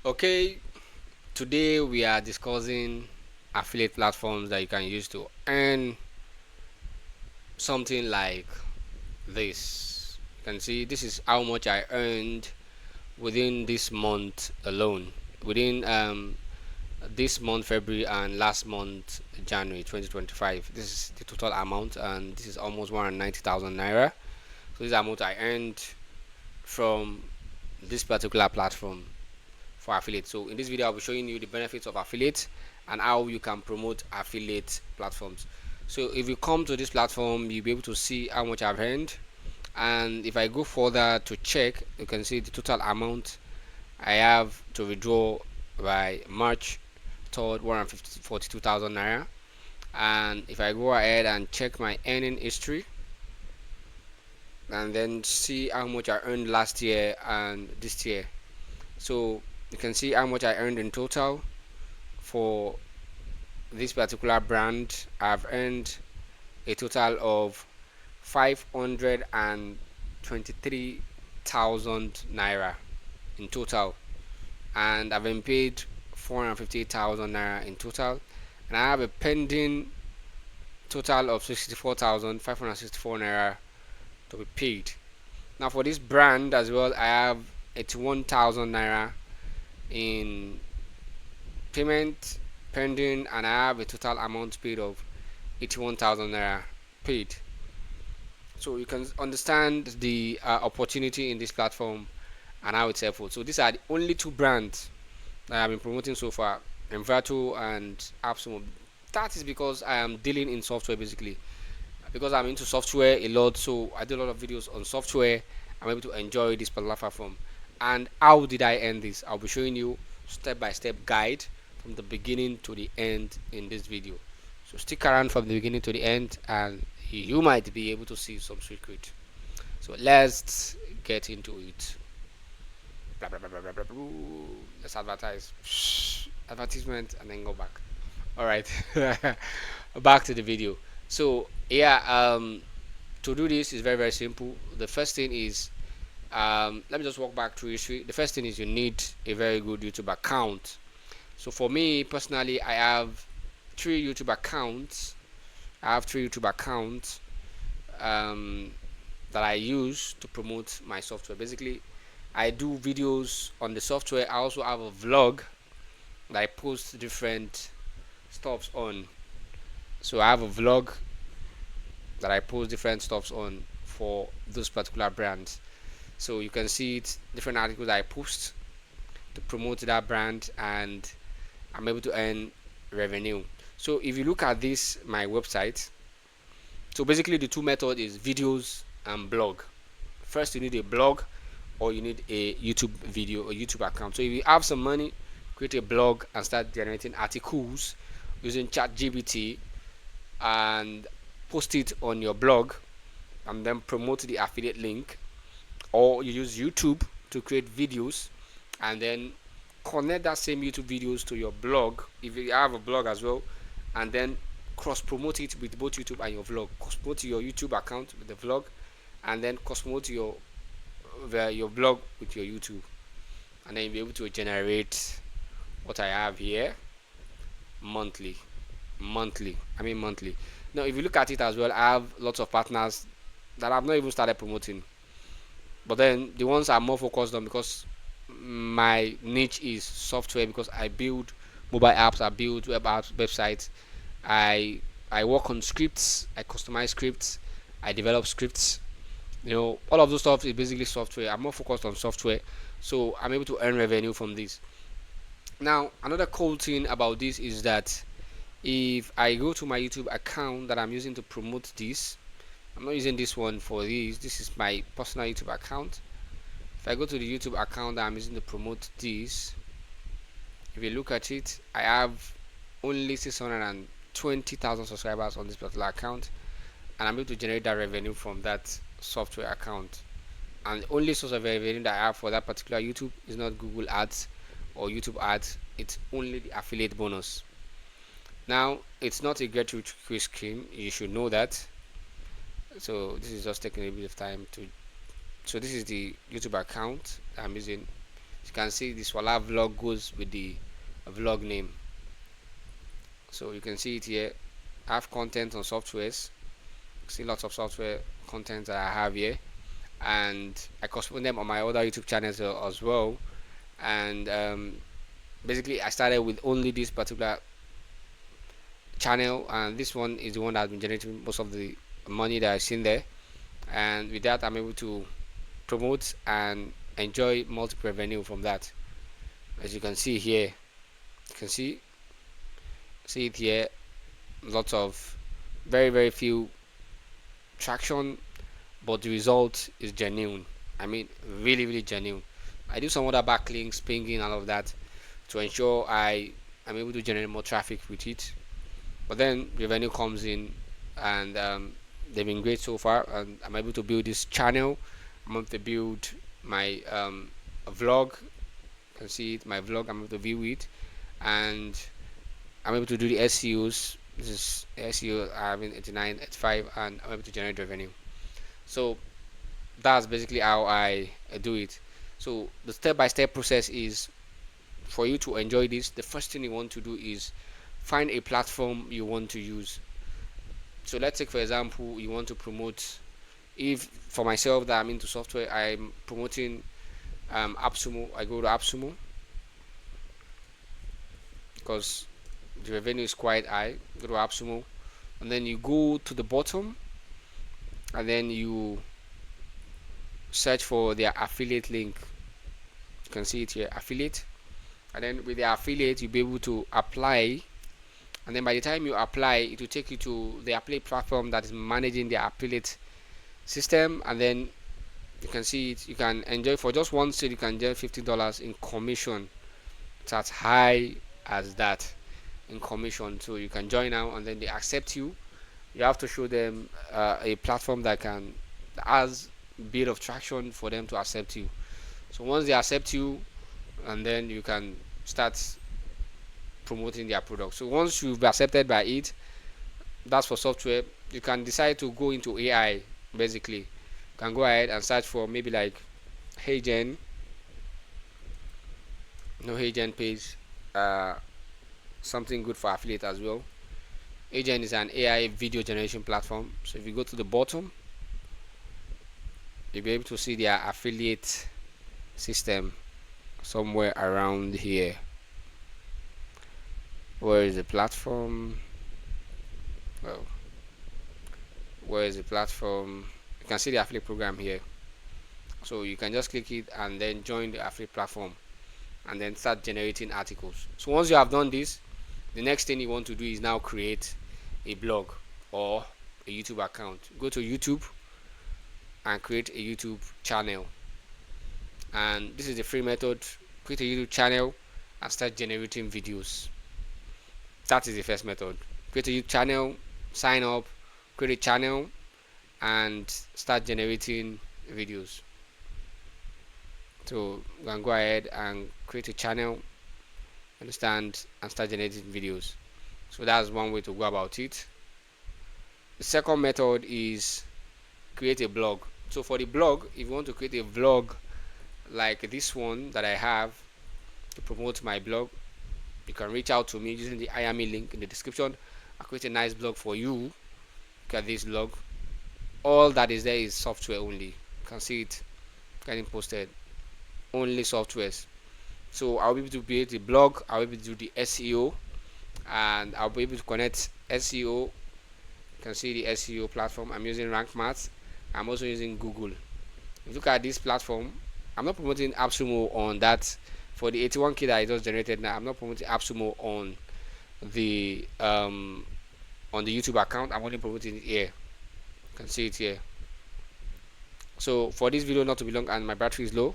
Okay, today we are discussing affiliate platforms that you can use to earn something like this. You can see this is how much I earned within this month alone. Within this month February and last month January 2025. This is the total amount, and this is almost 190,000 naira. So this is the amount I earned from this particular platform for affiliate. So in this video I'll be showing you the benefits of affiliate and how you can promote affiliate platforms. So if you come to this platform, you'll be able to see how much I've earned, and if I go further to check, you can see the total amount I have to withdraw by March 3rd, 142,000 naira. And if I go ahead and check my earning history and then see how much I earned last year and this year, so you can see how much I earned in total for this particular brand. I've earned a total of 523,000 naira in total, and I've been paid 458,000 naira in total, and I have a pending total of 64,564 naira to be paid. Now for this brand as well, I have 81,000 naira in payment pending, and I have a total amount paid of 81,000 naira paid. So you can understand the opportunity in this platform and how it's helpful. So these are the only two brands that I've been promoting so far, Envato and AppSumo. That is because I am dealing in software, basically because I'm into software a lot. So I do a lot of videos on software. I'm able to enjoy this particular platform. And how did I end this? I'll be showing you step-by-step guide from the beginning to the end in this video. So stick around from the beginning to the end, and you might be able to see some secret. So let's get into it. Blah, blah, blah, blah, blah, blah. Let's advertise. Advertisement and then go back. All right. Back to the video. So yeah, to do this is very simple. The first thing is, let me just walk back through history. The first thing is you need a very good YouTube account. So for me personally, I have three YouTube accounts. That I use to promote my software. Basically, I do videos on the software. I also have a vlog that I post different stuffs on. So I have a vlog that I post different stuffs on for those particular brands. So you can see it, different articles I post to promote that brand, and I'm able to earn revenue. So if you look at this, my website, so basically the two methods is videos and blog. First you need a blog, or you need a YouTube video or YouTube account. So if you have some money, create a blog and start generating articles using ChatGPT and post it on your blog, and then promote the affiliate link. Or you use YouTube to create videos and then connect that same YouTube videos to your blog if you have a blog as well, and then cross promote it with both YouTube and your vlog. Cross promote your YouTube account with the vlog, and then cross promote your blog with your YouTube, and then you'll be able to generate what I have here monthly. Monthly. Now if you look at it as well, I have lots of partners that I've not even started promoting, but then the ones I'm more focused on, because my niche is software, because I build mobile apps, I build web apps, websites. I work on scripts, I customize scripts, I develop scripts. All of those stuff is basically software. I'm more focused on software, so I'm able to earn revenue from this. Now another cool thing about this is that if I go to my YouTube account that I'm using to promote this, I'm not using this one for this is my personal YouTube account. If I go to the YouTube account that I'm using to promote this, if you look at it, I have only 620,000 subscribers on this particular account, and I'm able to generate that revenue from that software account. And the only source of revenue that I have for that particular YouTube is not Google ads or YouTube ads, it's only the affiliate bonus. Now it's not a get rich quick scheme, you should know that. So this is just taking a bit of time to, so this is the YouTube account I'm using You can see this Wala vlog goes with the vlog name. So you can see it here. I have content on softwares. See lots of software content that I have here, and I custom them on my other YouTube channels as well. And basically I started with only this particular channel, and this one is the one that's been generating most of the money that I've seen there. And with that, I'm able to promote and enjoy multiple revenue from that. As you can see here, you can see it here, lots of very few traction, but the result is genuine. I mean, really genuine. I do some other backlinks, pinging, all of that to ensure I am able to generate more traffic with it. But then revenue comes in, and they've been great so far, and I'm able to build this channel. I'm able to build my vlog. You can see it, my vlog. I'm able to view it, and I'm able to do the SEOs. This is SEO. I have 89, 85, and I'm able to generate revenue. So that's basically how I do it. So the step-by-step process is, for you to enjoy this, the first thing you want to do is find a platform you want to use. So let's take, for example, you want to promote, if for myself that I'm into software, I'm promoting AppSumo. I go to AppSumo because the revenue is quite high. Go to AppSumo, and then you go to the bottom, and then you search for their affiliate link. You can see it here, affiliate. And then with the affiliate, you'll be able to apply, and then by the time you apply, it will take you to the affiliate platform that is managing the affiliate system. And then you can see it, you can enjoy, for just one sale you can get $50 in commission. It's as high as that in commission. So you can join now, and then they accept you. You have to show them a platform that has a bit of traction for them to accept you. So once they accept you, and then you can start promoting their product. So once you've been accepted by it, that's for software. You can decide to go into AI. Basically, you can go ahead and search for maybe like HeyGen, HeyGen page, something good for affiliate as well. HeyGen is an AI video generation platform. So if you go to the bottom, you'll be able to see their affiliate system somewhere around here. Where is the platform? Well, where is the platform? You can see the affiliate program here. So you can just click it and then join the affiliate platform, and then start generating articles. So once you have done this, the next thing you want to do is now create a blog or a YouTube account. Go to YouTube and create a YouTube channel. And this is the free method. Create a YouTube channel and start generating videos. That is the first method. Create a YouTube channel, sign up, create a channel, and start generating videos. So you can go ahead and create a channel, understand, and start generating videos. So that's one way to go about it. The second method is create a blog. So for the blog, if you want to create a vlog like this one that I have to promote my blog, you can reach out to me using the IME link in the description. I'll create a nice blog for you. Look at this blog. All that is there is software only. You can see it getting posted. Only softwares. So I'll be able to create a blog, I'll be able to do the SEO, and I'll be able to connect SEO. You can see the SEO platform. I'm using Rank Math. I'm also using Google. If you look at this platform, I'm not promoting AppSumo on that. For the 81K that I just generated now, I'm not promoting AppSumo on the YouTube account. I'm only promoting it here. You can see it here. So for this video not to be long and my battery is low,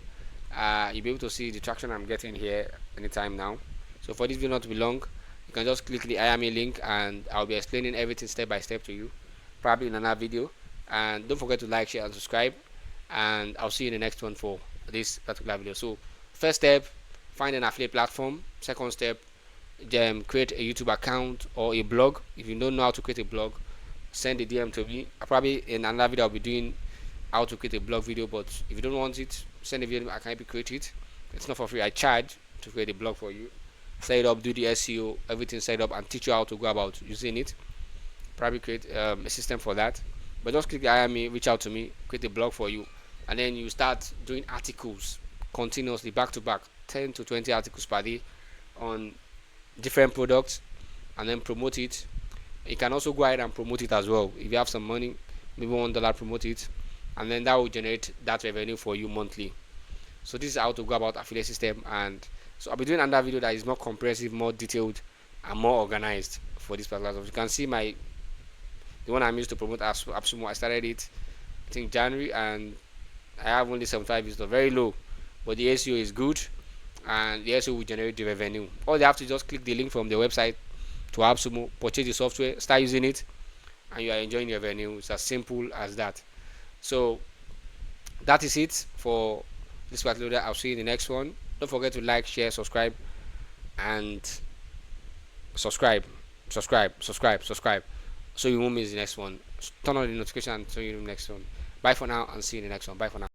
you'll be able to see the traction I'm getting here anytime now. So for this video not to be long, you can just click the IME link and I'll be explaining everything step by step to you, probably in another video. And don't forget to like, share, and subscribe, and I'll see you in the next one for this particular video. So first step, find an affiliate platform. Second step, create a YouTube account or a blog. If you don't know how to create a blog, send a DM to me. Probably in another video I'll be doing how to create a blog video, but if you don't want it, send a video, I can help you create it. It's not for free. I charge to create a blog for you, set it up, do the SEO, everything set up, and teach you how to go about using it. Probably create a system for that. But just click the hire me, reach out to me, create a blog for you, and then you start doing articles continuously, back to back, 10 to 20 articles per day on different products, and then promote it. You can also go ahead and promote it as well. If you have some money, maybe $1, promote it, and then that will generate that revenue for you monthly. So this is how to go about affiliate system. And so I'll be doing another video that is more comprehensive, more detailed, and more organized for this particular stuff. You can see the one I'm used to promote AppSumo. I started it I think January, and I have only 75 visitors, very low, but the SEO is good, and the SEO will generate the revenue. All they have to just click the link from the website to AppSumo, purchase the software, start using it, and you are enjoying your revenue. It's as simple as that. So that is it for this particular video. I'll see you in the next one. Don't forget to like, share, subscribe, and subscribe, so you won't miss the next one. Turn on the notification and see you in the next one. Bye for now, and see you in the next one. Bye for now.